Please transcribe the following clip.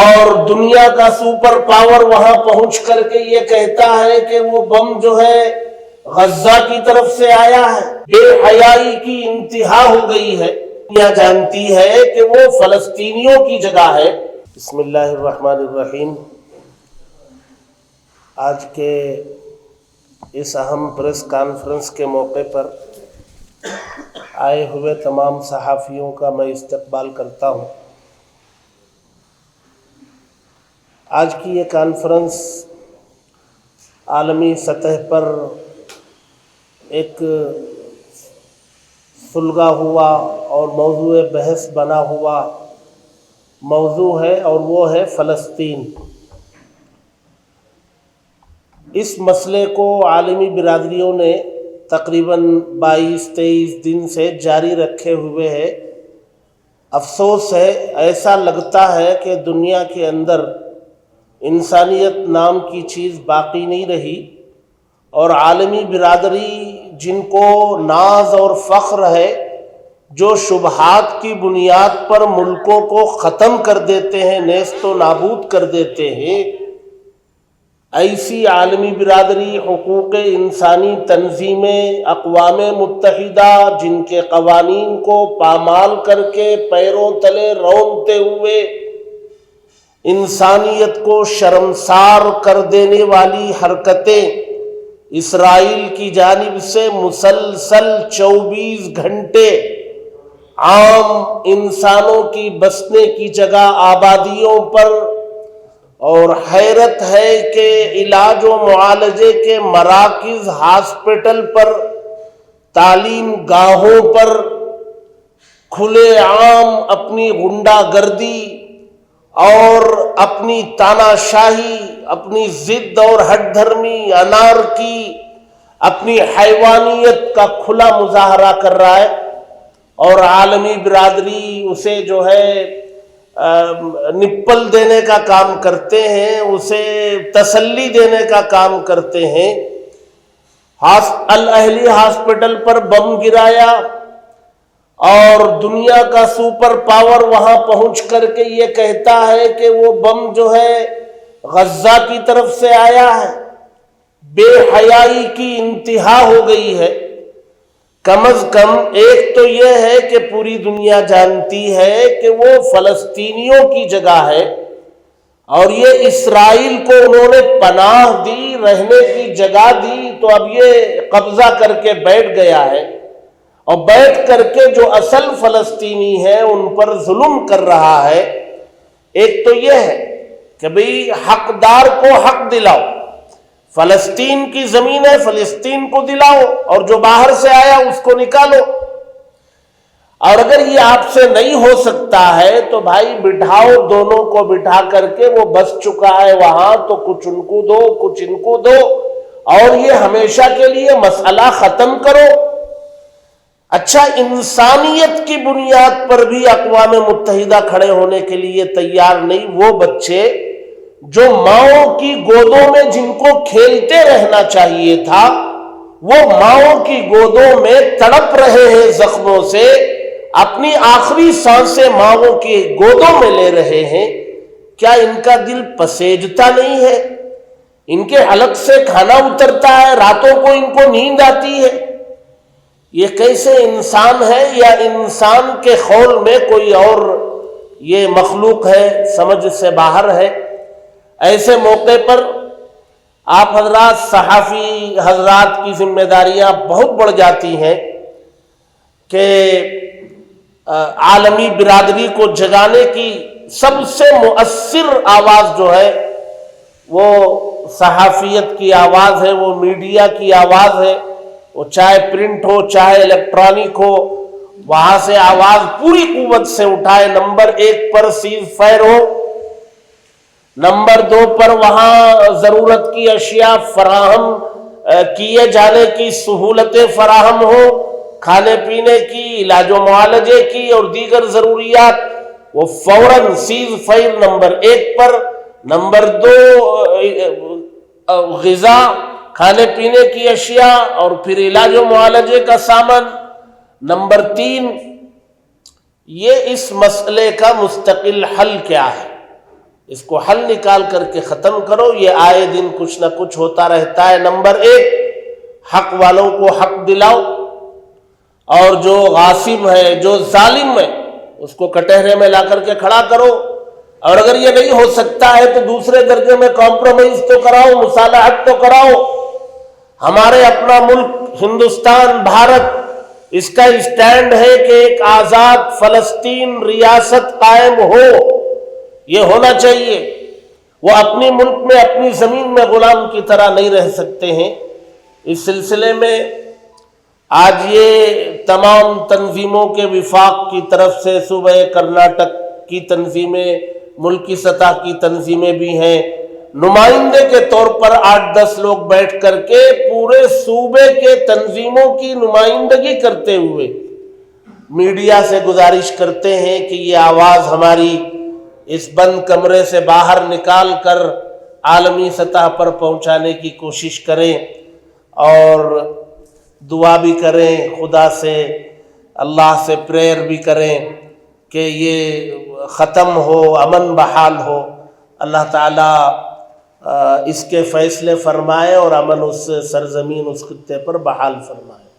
اور دنیا کا سپر پاور وہاں پہنچ کر کے یہ کہتا ہے کہ وہ بم جو ہے غزہ کی طرف سے آیا ہے۔ بے حیائی کی انتہا ہو گئی ہے۔ دنیا جانتی ہے کہ وہ فلسطینیوں کی جگہ ہے۔ بسم اللہ الرحمن الرحیم۔ آج کے اس اہم پریس کانفرنس کے موقع پر آئے ہوئے تمام صحافیوں کا میں استقبال کرتا ہوں۔ آج کی یہ کانفرنس عالمی سطح پر ایک سلگا ہوا اور موضوع بحث بنا ہوا موضوع ہے، اور وہ ہے فلسطین۔ اس مسئلے کو عالمی برادریوں نے تقریباً 22-23 دن سے جاری رکھے ہوئے ہے۔ افسوس ہے، ایسا لگتا ہے کہ دنیا کے اندر انسانیت نام کی چیز باقی نہیں رہی، اور عالمی برادری جن کو ناز اور فخر ہے، جو شبہات کی بنیاد پر ملکوں کو ختم کر دیتے ہیں، نیست و نابود کر دیتے ہیں، ایسی عالمی برادری، حقوق انسانی تنظیمیں، اقوام متحدہ، جن کے قوانین کو پامال کر کے پیروں تلے رونتے ہوئے انسانیت کو شرمسار کر دینے والی حرکتیں اسرائیل کی جانب سے مسلسل 24 گھنٹے عام انسانوں کی بسنے کی جگہ آبادیوں پر، اور حیرت ہے کہ علاج و معالجے کے مراکز، ہاسپٹل پر، تعلیم گاہوں پر کھلے عام اپنی غنڈہ گردی اور اپنی تاناشاہی، اپنی ضد اور ہٹ دھرمی، انارکی، اپنی حیوانیت کا کھلا مظاہرہ کر رہا ہے، اور عالمی برادری اسے جو ہے نپل دینے کا کام کرتے ہیں، اسے تسلی دینے کا کام کرتے ہیں۔ الاہلی ہاسپٹل پر بم گرایا، اور دنیا کا سپر پاور وہاں پہنچ کر کے یہ کہتا ہے کہ وہ بم جو ہے غزہ کی طرف سے آیا ہے۔ بے حیائی کی انتہا ہو گئی ہے۔ کم از کم ایک تو یہ ہے کہ پوری دنیا جانتی ہے کہ وہ فلسطینیوں کی جگہ ہے، اور یہ اسرائیل کو انہوں نے پناہ دی، رہنے کی جگہ دی، تو اب یہ قبضہ کر کے بیٹھ گیا ہے، اور بیٹھ کر کے جو اصل فلسطینی ہیں ان پر ظلم کر رہا ہے۔ ایک تو یہ ہے کہ بھئی حقدار کو حق دلاؤ، فلسطین کی زمین ہے، فلسطین کو دلاؤ، اور جو باہر سے آیا اس کو نکالو۔ اور اگر یہ آپ سے نہیں ہو سکتا ہے تو بھائی بٹھاؤ، دونوں کو بٹھا کر کے، وہ بس چکا ہے وہاں تو کچھ ان کو دو، کچھ ان کو دو، اور یہ ہمیشہ کے لیے مسئلہ ختم کرو۔ اچھا، انسانیت کی بنیاد پر بھی اقوام متحدہ کھڑے ہونے کے لیے تیار نہیں۔ وہ بچے جو ماؤں کی گودوں میں جن کو کھیلتے رہنا چاہیے تھا، وہ ماؤں کی گودوں میں تڑپ رہے ہیں زخموں سے، اپنی آخری سانسیں ماؤں کی گودوں میں لے رہے ہیں، کیا ان کا دل پسیجتا نہیں ہے؟ ان کے حلق سے کھانا اترتا ہے، راتوں کو ان کو نیند آتی ہے؟ یہ کیسے انسان ہے، یا انسان کے خول میں کوئی اور یہ مخلوق ہے، سمجھ سے باہر ہے؟ ایسے موقع پر آپ حضرات، صحافی حضرات کی ذمہ داریاں بہت بڑھ جاتی ہیں کہ عالمی برادری کو جگانے کی سب سے مؤثر آواز جو ہے وہ صحافیت کی آواز ہے، وہ میڈیا کی آواز ہے، وہ چاہے پرنٹ ہو چاہے الیکٹرانک ہو، وہاں سے آواز پوری قوت سے اٹھائے۔ نمبر 1 پر سیز فائر ہو، نمبر 2 پر وہاں ضرورت کی اشیاء فراہم کیے جانے کی سہولتیں فراہم ہو، کھانے پینے کی، علاج و معالجے کی اور دیگر ضروریات، وہ فوراً سیز فائر نمبر 1 پر۔ نمبر 2 غذا، کھانے پینے کی اشیاء اور پھر علاج و معالجے کا سامان۔ نمبر 3، یہ اس مسئلے کا مستقل حل کیا ہے؟ اس کو حل نکال کر کے ختم کرو. یہ آئے دن کچھ نہ کچھ ہوتا رہتا ہے. نمبر 1 حق والوں کو حق دلاؤ، اور جو غاصب ہے، جو ظالم ہے، اس کو کٹہرے میں لا کر کے کھڑا کرو. اور اگر یہ نہیں ہو سکتا ہے تو دوسرے درجے میں کمپرومائز تو کراؤ، مصالحت تو کراؤ. ہمارے اپنا ملک ہندوستان، بھارت، اس کا اسٹینڈ ہے کہ ایک آزاد فلسطین ریاست قائم ہو. یہ ہونا چاہیے. وہ اپنی ملک میں، اپنی زمین میں غلام کی طرح نہیں رہ سکتے ہیں. اس سلسلے میں آج یہ تمام تنظیموں کے وفاق کی طرف سے صوبہ کرناٹک کی تنظیمیں، ملکی سطح کی تنظیمیں بھی ہیں، نمائندے کے طور پر 8-10 لوگ بیٹھ کر کے پورے صوبے کے تنظیموں کی نمائندگی کرتے ہوئے میڈیا سے گزارش کرتے ہیں کہ یہ آواز ہماری اس بند کمرے سے باہر نکال کر عالمی سطح پر پہنچانے کی کوشش کریں، اور دعا بھی کریں خدا سے، اللہ سے پریئر بھی کریں کہ یہ ختم ہو، امن بحال ہو. اللہ تعالیٰ اس کے فیصلے فرمائے اور امن اس سرزمین، اس خطے پر بحال فرمائے.